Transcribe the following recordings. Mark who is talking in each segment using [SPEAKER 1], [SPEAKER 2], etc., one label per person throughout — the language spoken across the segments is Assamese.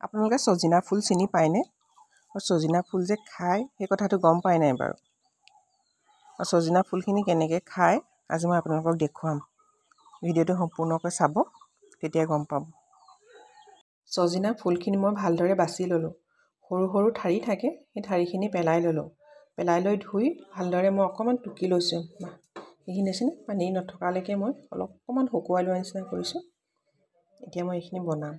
[SPEAKER 1] আপোনালোকে সজিনা ফুল চিনি পায়নে? আৰু সজিনা ফুল যে খায় সেই কথাটো গম পায় নাই বাৰু? আৰু সজিনা ফুলখিনি কেনেকৈ খায় আজি মই আপোনালোকক দেখুৱাম। ভিডিঅ'টো সম্পূৰ্ণকৈ চাব, তেতিয়া গম পাব। সজিনা ফুলখিনি মই ভালদৰে বাছি ল'লোঁ। সৰু সৰু ঠাৰি থাকে, সেই ঠাৰিখিনি পেলাই ল'লোঁ। পেলাই লৈ ধুই ভালদৰে মই অকণমান টুকি লৈছোঁ। সেইখিনি নিচিনা পানী নথকালৈকে মই অকণমান শুকুৱাই লোৱাৰ নিচিনা কৰিছোঁ। এতিয়া মই এইখিনি বনাম।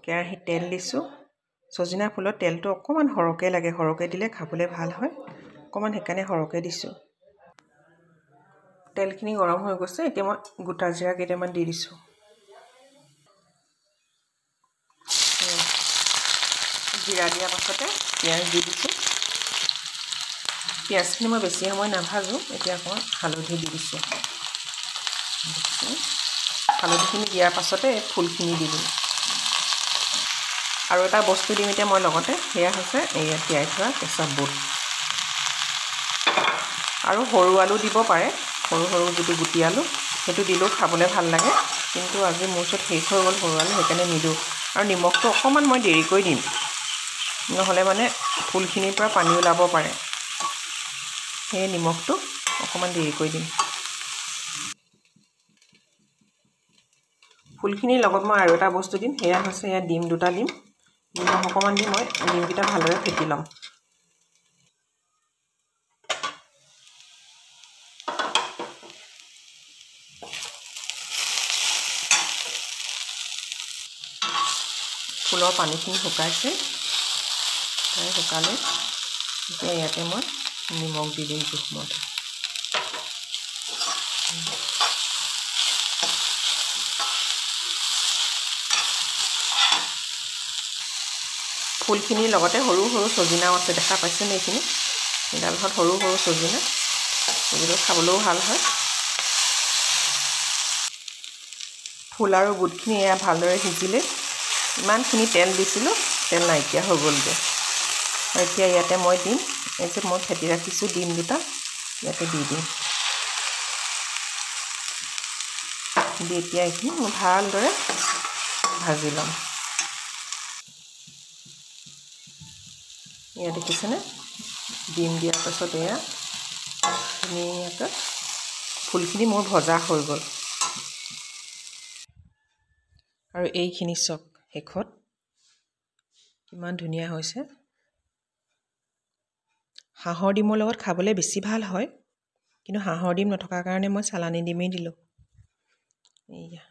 [SPEAKER 1] কেৰাহীত তেল দিছোঁ। সজিনা ফুলত তেলটো অকণমান সৰহকৈ লাগে, সৰহকৈ দিলে খাবলৈ ভাল হয়। অকণমান সেইকাৰণে সৰহকৈ দিছোঁ। তেলখিনি গৰম হৈ গৈছে, এতিয়া মই গোটা জিৰা কেইটামান দি দিছোঁ। জিৰা দিয়াৰ পাছতে পিঁয়াজ দি দিছোঁ। পিঁয়াজখিনি মই বেছি সময় নাভাজোঁ। এতিয়া অকণমান হালধি দি দিছোঁ। হালধিখিনি দিয়াৰ পাছতে ফুলখিনি দি দিম। আৰু এটা বস্তু দিম এতিয়া মই লগতে, সেয়া হৈছে ইয়াত তিয়াই থোৱা কেঁচা বুট। আৰু সৰু আলু দিব পাৰে, সৰু সৰু যিটো গুটি আলু, সেইটো দিলেও খাবলৈ ভাল লাগে। কিন্তু আজি মোৰ ওচৰত শেষ হৈ গ'ল সৰু আলু, সেইকাৰণে নিদিওঁ। আৰু নিমখটো অকণমান মই দেৰিকৈ দিম, নহ'লে মানে ফুলখিনিৰ পৰা পানী ওলাব পাৰে। সেয়ে নিমখটো অকণমান দেৰিকৈ দিম। ফুলখিনিৰ লগত মই আৰু এটা বস্তু দিম, সেয়া হৈছে ইয়াত ডিম দুটা দিম। নিমখ অকণমান দি মই ডিমকেইটা ভালদৰে ফেটি ল'ম। ফুলৰ পানীখিনি শুকাইছে, প্ৰায় শুকালে। এতিয়া ইয়াতে মই নিমখ দি দিম জোখমতে। ফুলখিনিৰ লগতে সৰু সৰু সজিনাও আছে, দেখা পাইছেনে? এইখিনি এডালখন সৰু সৰু সজিনা, এইবোৰ খাবলৈও ভাল হয়। ফুল আৰু বুটখিনি এয়া ভালদৰে সিজিলে। ইমানখিনি তেল দিছিলোঁ, তেল নাইকিয়া হৈ গ'লগৈ। আৰু এতিয়া ইয়াতে মই দিম, এই যে মই ফেটি ৰাখিছোঁ ডিম দুটা, ইয়াতে দি দিম। দি এতিয়া এইখিনি মই ভালদৰে ভাজি ল'ম। এয়া দেখিছেনে? ডিম দিয়াৰ পাছত এয়া ধুনীয়াকৈ ফুলখিনি মোৰ ভজা হৈ গ'ল। আৰু এইখিনি চাওক, শেষত কিমান ধুনীয়া হৈছে। হাঁহৰ ডিমৰ লগত খাবলৈ বেছি ভাল হয়, কিন্তু হাঁহৰ ডিম নথকাৰ কাৰণে মই চালানী ডিমেই দিলোঁ। এইয়া